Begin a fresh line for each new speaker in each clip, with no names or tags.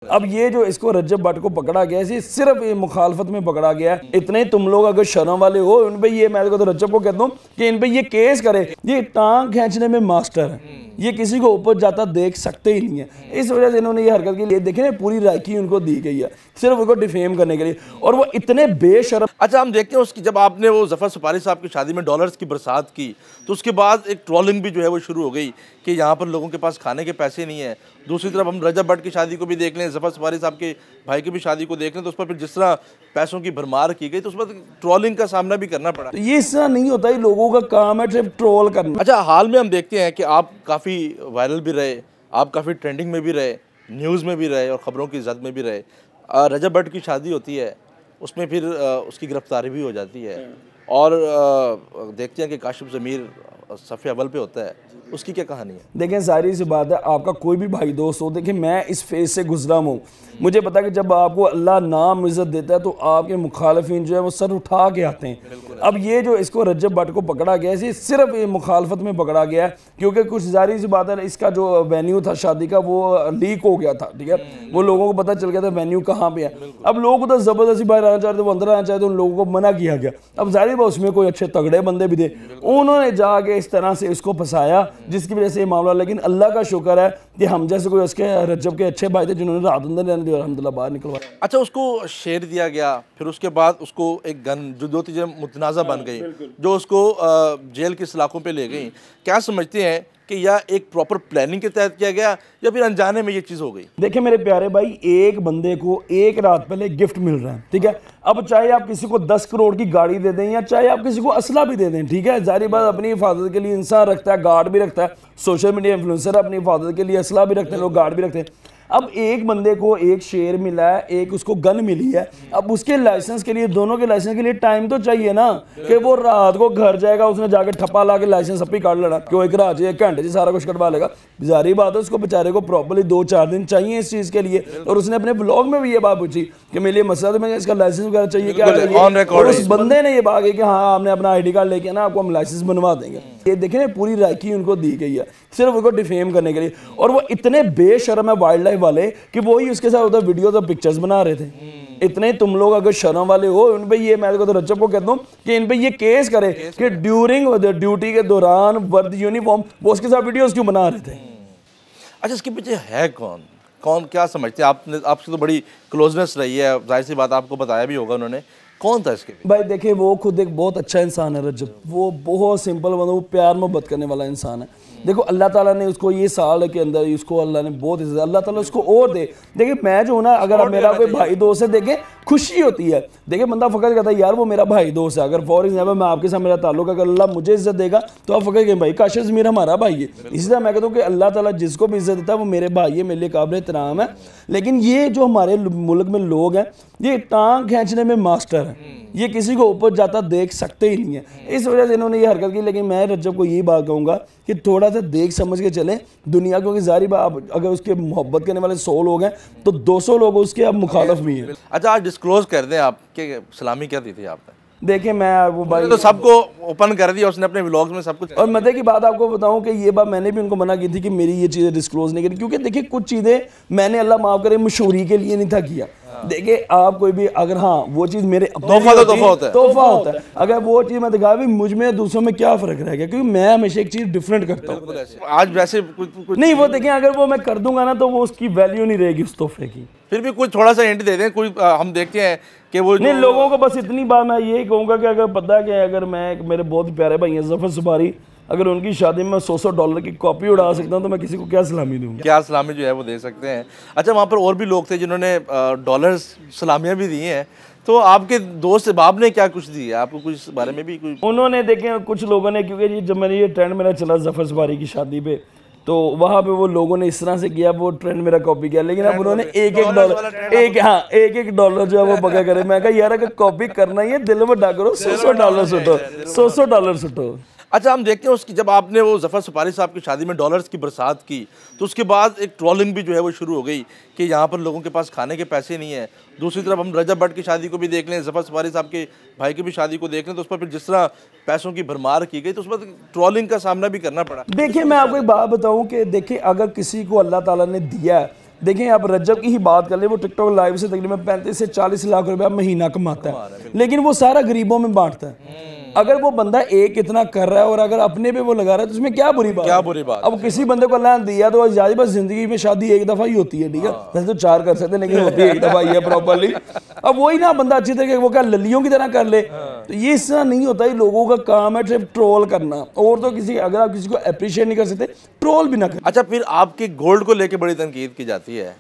अब ये जो इसको रजब भट्ट को पकड़ा गया है सिर्फ ये मुखालफत में पकड़ा गया है। इतने तुम लोग अगर शर्म वाले हो इन पे, ये मैं तो रजब को कहता हूँ कि इन पे ये केस करे। ये टांग खींचने में मास्टर है, ये किसी को ऊपर जाता देख सकते ही नहीं है। इस वजह से इन्होंने ये हरकत की। देखे पूरी रायकी उनको दी गई है सिर्फ उनको डिफेम करने के लिए, और वो इतने बेशर्म।
अच्छा, हम देखते हैं उसकी जब आपने वो जफर सुपारी साहब की शादी में डॉलर्स की बरसात की तो उसके बाद एक ट्रोलिंग भी जो है वो शुरू हो गई कि यहाँ पर लोगों के पास खाने के पैसे नहीं है। दूसरी तरफ हम रजब भट्ट की शादी को भी देख लें, जफर सुपारी साहब के भाई की भी शादी को देख लें, तो उस पर फिर जिस तरह पैसों की भरमार की गई तो उस पर ट्रोलिंग का सामना भी करना पड़ा।
तो ये इस तरह नहीं होता, ये लोगों का काम है सिर्फ ट्रोल करना।
अच्छा, हाल में हम देखते हैं कि आप काफ़ी वायरल भी रहे, आप काफ़ी ट्रेंडिंग में भी रहे, न्यूज़ में भी रहे और ख़बरों की जद में भी रहे। रजब भट्ट की शादी होती है, उसमें फिर उसकी गिरफ्तारी भी हो जाती है और देखते हैं कि काशिफ ज़मीर सफ़े अव्वल पे होता है। उसकी क्या कहानी है?
देखें, सारी सी बात है, आपका कोई भी भाई दोस्त हो, देखिए मैं इस फेज से गुजरा हूँ, मुझे पता है कि जब आपको अल्लाह नाम इज़्ज़त देता है तो आपके मुखालफिन जो है वो सर उठा के आते हैं। अब ये जो इसको रजब भट्ट को पकड़ा गया है सिर्फ ये मुखालफत में पकड़ा गया है, क्योंकि कुछ जारी सी बात है, इसका जो वेन्यू था शादी का वो लीक हो गया था, ठीक है, वो लोगों को पता चल गया था वेन्यू कहाँ पे है। अब लोग उधर ज़बरदस्ती बाहर आना चाहते, वो अंदर आना चाहते, उन लोगों को मना किया गया। अब जाहिर बात उसमें कोई अच्छे तगड़े बंदे भी थे, उन्होंने जाके इस तरह से इसको फंसाया जिसकी वजह से ये मामला। लेकिन अल्लाह का शुक्र है कि हम जैसे कोई उसके रजब के अच्छे भाई थे जिन्होंने रात अंदर रहने दिया, अल्हम्दुलिल्लाह बाहर निकलवाया।
अच्छा, उसको शेयर दिया गया, फिर उसके बाद उसको एक गन जो दो चीज़ें मुतनाज़ा बन गई जो उसको जेल की सलाखों पे ले गई। क्या समझते हैं कि यह एक प्रॉपर प्लानिंग के तहत किया गया या फिर अनजाने में ये चीज़ हो गई?
देखिए मेरे प्यारे भाई, एक बंदे को एक रात पहले गिफ्ट मिल रहा है, ठीक है। अब चाहे आप किसी को 10 करोड़ की गाड़ी दे दें या चाहे आप किसी को असला भी दे दें, ठीक है, जारी बात अपनी हिफाजत के लिए इंसान रखता है, गार्ड भी रखता है। सोशल मीडिया इन्फ्लुएंसर अपनी हिफाजत के लिए असला भी रखते हैं, लोग गार्ड भी रखते हैं। अब एक बंदे को एक शेयर मिला है, एक उसको गन मिली है, अब उसके लाइसेंस के लिए, दोनों के लाइसेंस के लिए टाइम तो चाहिए ना, कि वो रात को घर जाएगा, उसने जाके ठप्पा ला के लाइसेंस अपनी काट लेना, क्यों एक रात एक घंटे से सारा कुछ कटवा लेगा। जारी बात है, उसको बेचारे को प्रॉपर्ली 2-4 दिन चाहिए इस चीज़ के लिए। और उसने अपने ब्लॉग में भी ये बात पूछी कि मेरे लिए मसला तो मैं इसका लाइसेंस वगैरह चाहिए, क्या चाहिए, और उस बंदे ने ये बात की कि हाँ आपने अपना ID कार्ड लेके ना आपको हम लाइसेंस बनवा देंगे। ये देखें पूरी रायकी उनको दी गई है सिर्फ उनको डिफेम करने के लिए, और वो इतने बेशर्म है वाइल्ड लाइफ वाले कि वो ही उसके साथ उधर वीडियोस और पिक्चर्स बना रहे थे। इतने तुम लोग अगर शर्म वाले हो, इन पे ये मैं तो रजब को कहता हूँ कि इन पे ये केस करे कि ड्यूरिंग ड्यूटी के दौरान वर्दी यूनिफॉर्म वो उसके साथ वीडियोस क्यों बना रहे थे।
अच्छा, इसके पीछे है कौन क्या समझते हैं? आपने आपसे तो बड़ी क्लोजनेस रही है, जाहिर सी बात आपको बताया भी होगा उन्होंने, कौन था इसके?
भाई देखिए, वो खुद एक बहुत अच्छा इंसान है रजब, वो बहुत सिंपल बंदा, वो प्यार मोहब्बत करने वाला इंसान है। देखो अल्लाह ताला ने उसको ये साल के अंदर उसको अल्लाह ने बहुत इज्जत, अल्लाह ताला उसको और दे। देखिए मैं जो हूँ ना, अगर अब मेरा कोई भाई दोस्त है, देखे खुशी होती है, देखिए बंदा फकर करता है यार वो मेरा भाई दोस्त है। अगर फॉर एग्जाम्पल मैं आपके साथ मेरा ताल्लुक, अगर अल्लाह मुझे इज्जत देगा तो आप फकर करें भाई काशिफ ज़मीर हमारा भाई है। इसी तरह मैं कहता हूँ कि अल्लाह ताला जिसको भी इज्जत देता है वो मेरे भाई है, मेरे लिए काबिल एहतराम है। लेकिन ये जो हमारे मुल्क में लोग हैं ये टांग खींचने में मास्टर है, ये किसी को ऊपर जाता देख सकते ही नहीं है। इस वजह से इन्होंने ये हरकत की। लेकिन मैं रजब को यही बात कहूँगा कि थोड़ा सा देख समझ के चलें दुनिया, क्योंकि जारी बात अगर उसके मोहब्बत करने वाले 100 लोग हैं तो 200 लोग उसके अब मुखालफ भी हैं।
अच्छा, आज डिस्क्लोज कर दें आप कि सलामी क्या दी थी आपने?
देखिए मैं वो भाई
तो सबको ओपन कर दिया उसने अपने व्लॉग्स में सब कुछ।
और मजे की बात आपको बताऊं कि ये बात मैंने भी उनको मना की थी कि मेरी ये चीज़ें डिस्क्लोज नहीं करी, क्योंकि देखिए कुछ चीज़ें मैंने अल्लाह माफ़ करे मशहूरी के लिए नहीं था किया। देखिए आप कोई भी अगर हाँ वो चीज़ मेरे तोहफा होता है, अगर वो चीज़ मैं दिखा भी मुझ में दूसरों में क्या फ़र्क रह गया, क्योंकि मैं हमेशा एक चीज़ डिफरेंट करता हूँ।
आज वैसे कुछ
नहीं, वो देखें अगर वो मैं कर दूंगा ना तो वो उसकी वैल्यू नहीं रहेगी उस तोहफे की।
फिर भी कुछ थोड़ा सा हिंट दे दें, कोई हम देखते हैं कि वो
नहीं, लोगों को बस इतनी बात मैं यही कहूँगा कि अगर पता है कि अगर मैं, मेरे बहुत प्यारे भाई हैं जफर सुपारी, अगर उनकी शादी में $100 की कॉपी उड़ा सकता हूँ तो मैं किसी को क्या सलामी दूँ?
क्या सलामी जो है वो दे सकते हैं। अच्छा, वहाँ पर और भी लोग थे जिन्होंने डॉलर्स सलामियाँ भी दी हैं, तो आपके दोस्त बाब ने क्या कुछ दी है आपको? कुछ इस बारे में भी कुछ
उन्होंने देखे कुछ लोगों ने, क्योंकि जब मैंने ये ट्रेंड मेरा चला जफर सुपारी की शादी पे, तो वहाँ पे वो लोगों ने इस तरह से किया, वो ट्रेंड मेरा कॉपी किया। लेकिन अब उन्होंने एक एक डॉलर जो है वो पका करे। मैं कहा यार अगर कॉपी करना ही है दिल में डालो, $100 सुटो, $100 सुटो।
अच्छा, हम देखते हैं उसकी जब आपने वो जफर सुपारी साहब की शादी में डॉलर्स की बरसात की तो उसके बाद एक ट्रोलिंग भी जो है वो शुरू हो गई कि यहाँ पर लोगों के पास खाने के पैसे नहीं है। दूसरी तरफ हम रजब भट्ट की शादी को भी देख लें, जफर सुपारी साहब के भाई की भी शादी को देख लें, तो उस पर फिर जिस तरह पैसों की भरमार की गई तो उस पर ट्रोलिंग का सामना भी करना पड़ा।
देखिए मैं आपको एक बात बताऊँ कि देखिए अगर किसी को अल्लाह ताला ने दिया है देखें आप रजब की ही बात कर ले, वो टिकटॉक लाइव से तकरीबन 35 से 40 लाख रुपया महीना कमाता है, लेकिन वो सारा गरीबों में बांटता है। अगर वो बंदा एक इतना कर रहा है और अगर अपने पे वो लगा रहा है तो उसमें क्या बुरी बात,
क्या बुरी बात।
अब किसी बंदे को अल्लाह ने दिया तो जारी बस जिंदगी में शादी एक दफा ही होती है, ठीक है, वैसे तो 4 कर सकते हैं लेकिन होती है एक दफा ही है प्रॉपर्ली। अब वही ना बंदा अच्छी तरीके वो क्या ललियों की तरह कर ले, तो ये इस तरह नहीं होता। ये लोगों का काम है सिर्फ ट्रोल करना, और तो किसी अगर आप किसी को अप्रिशिएट नहीं कर सकते ट्रोल भी ना करें।
अच्छा, फिर आपके गोल्ड को लेके बड़ी तनकीद की जाती है,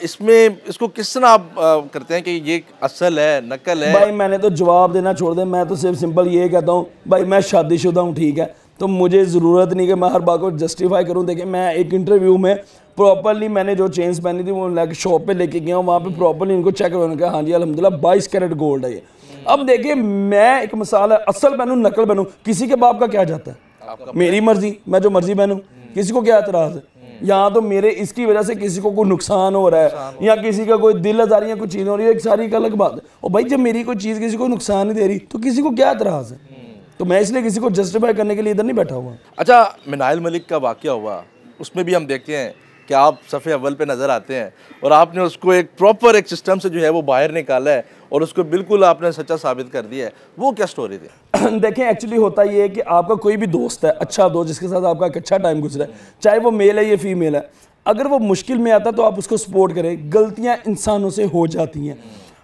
इसमें इसको किस तरह आप करते हैं कि ये असल है नकल है?
भाई मैंने तो जवाब देना छोड़ दे, मैं तो सिर्फ सिंपल ये कहता हूँ भाई मैं शादीशुदा हूँ, ठीक है, तो मुझे ज़रूरत नहीं कि मैं हर बात को जस्टिफाई करूँ। देखिए मैं एक इंटरव्यू में प्रॉपरली मैंने जो चेन्स पहनी थी वो लाके शॉप पे लेके गया हूँ, वहाँ पे प्रॉपरली इनको चेक करवाने का, हाँ जी अल्हम्दुलिल्लाह 22 कैरेट गोल्ड है ये। अब देखिए मैं एक मिसाल है, असल पहनूँ नकल पहनूँ, किसी के बाप का क्या जाता है, मेरी मर्जी, मैं जो मर्जी पहनूँ, किसी को क्या एतराज़ है? यहाँ तो मेरे इसकी वजह से किसी को कोई नुकसान हो रहा है या किसी का कोई दिल आजारी या कोई चीज़ हो रही है, एक सारी एक अलग बात है। और भाई जब मेरी कोई चीज़ किसी को नुकसान नहीं दे रही तो किसी को क्या एतराज़ है? तो मैं इसलिए किसी को जस्टिफाई करने के लिए इधर नहीं बैठा हुआ।
अच्छा, मिनाइल मलिक का वाकया हुआ, उसमें भी हम देखते हैं कि आप सफ़े अव्वल पे नज़र आते हैं और आपने उसको एक प्रॉपर एक सिस्टम से जो है वो बाहर निकाला है और उसको बिल्कुल आपने सच्चा साबित कर दिया है। वो क्या स्टोरी थी?
देखें एक्चुअली होता ये है कि आपका कोई भी दोस्त है, अच्छा दोस्त जिसके साथ आपका एक अच्छा टाइम गुजरा है, चाहे वो मेल है या फीमेल है, अगर वो मुश्किल में आता तो आप उसको सपोर्ट करें। गलतियाँ इंसानों से हो जाती हैं,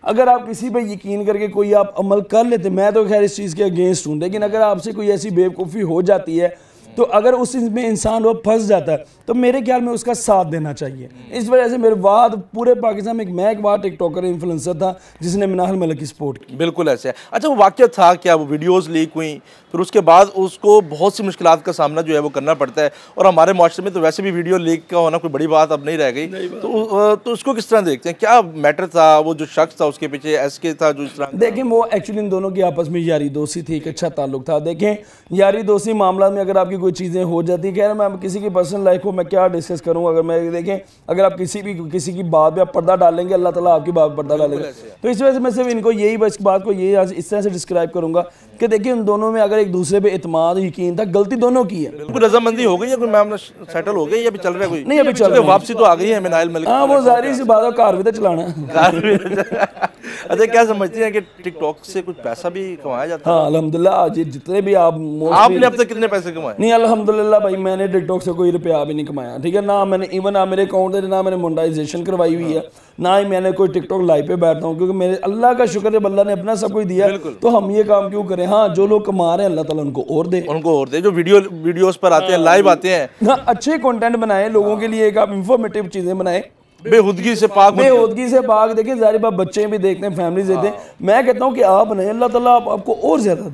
अगर आप किसी पे यकीन करके कोई आप अमल कर लेते, मैं तो खैर इस चीज़ के अगेंस्ट हूँ, लेकिन अगर आपसे कोई ऐसी बेवकूफ़ी हो जाती है तो अगर उस में इंसान वो फंस जाता है तो मेरे ख्याल में उसका साथ देना चाहिए। इस वजह से मेरे बाद पूरे पाकिस्तान में मैं एक बार टिकटॉकर इन्फ्लुएंसर था जिसने मिनाइल मलिक की सपोर्ट की।
बिल्कुल ऐसे है। अच्छा, वो वाकया था क्या? वो वीडियोस लीक हुई, फिर उसके बाद उसको बहुत सी मुश्किलात का सामना जो है वो करना पड़ता है, और हमारे माशरे में तो वैसे भी वीडियो लीक का होना कोई बड़ी बात अब नहीं रह गई, तो उसको किस तरह देखते हैं? क्या मैटर था? वो जो शख्स था उसके पीछे एसके था जो इस तरह?
देखें वो एक्चुअली इन दोनों की आपस में यारी दोस्ती थी, एक अच्छा ताल्लुक था। देखें यारी दोस्ती मामला में अगर आपकी कोई चीज़ें हो जाती, खैर मैं किसी की पर्सनल लाइफ को मैं क्या डिस्कस करूं, अगर मैं देखें अगर आप किसी की बात पे आप पर्दा डालेंगे, अल्लाह ताला आपकी बात पर्दा डालेगा। तो इस वजह से मैं सिर्फ इनको यही बस बात को ये इस तरह से डिस्क्राइब करूंगा कि देखिए उन दोनों में अगर एक दूसरे पे इत्मीनान यकीन था, गलती दोनों की है।
कोई रजामंदी हो गई है, कोई मामला सेटल हो गई या अभी चल रहा है? कोई
नहीं अभी चल रहा है,
वापसी तो आ गई है मिनाइल मलिक।
हाँ वो जाहिर सी बात है, कार भी तो चलाना है।
अच्छा, क्या समझते हैं कि टिकटॉक से कुछ पैसा भी कमाया जाता है?
हाँ अल्हम्दुलिल्लाह, आज जितने भी
आपने अब तक कितने पैसे कमाए?
नहीं अल्हम्दुलिल्लाह भाई मैंने टिकटॉक से कोई रुपया भी नहीं कमाया, ठीक है ना। मैंने इवन ना मेरे अकाउंट से ना मैंने मोनेटाइजेशन करवाई हुई है, ना ही मैंने कोई टिकटॉक लाइव पे बैठता हूँ, क्योंकि मेरे अल्लाह का शुक्र है अल्लाह ने अपना सब कुछ दिया, तो हम ये काम क्यों करें। हाँ जो लोग कमा रहे हैं अल्लाह ताला उनको और दे,
जो वीडियोस पर आते हैं, लाइव आते हैं,
हाँ अच्छे कंटेंट बनाए लोगों के लिए, एक आप इंफॉर्मेटिव चीजें बनाए,
बेहुदगी से पाक।
देखिए जारी बात बच्चे भी देखते हैं, फैमिलीज देखते हैं, मैं कहता हूँ कि आप नहीं, अल्लाह ताला आपको और ज्यादा दे।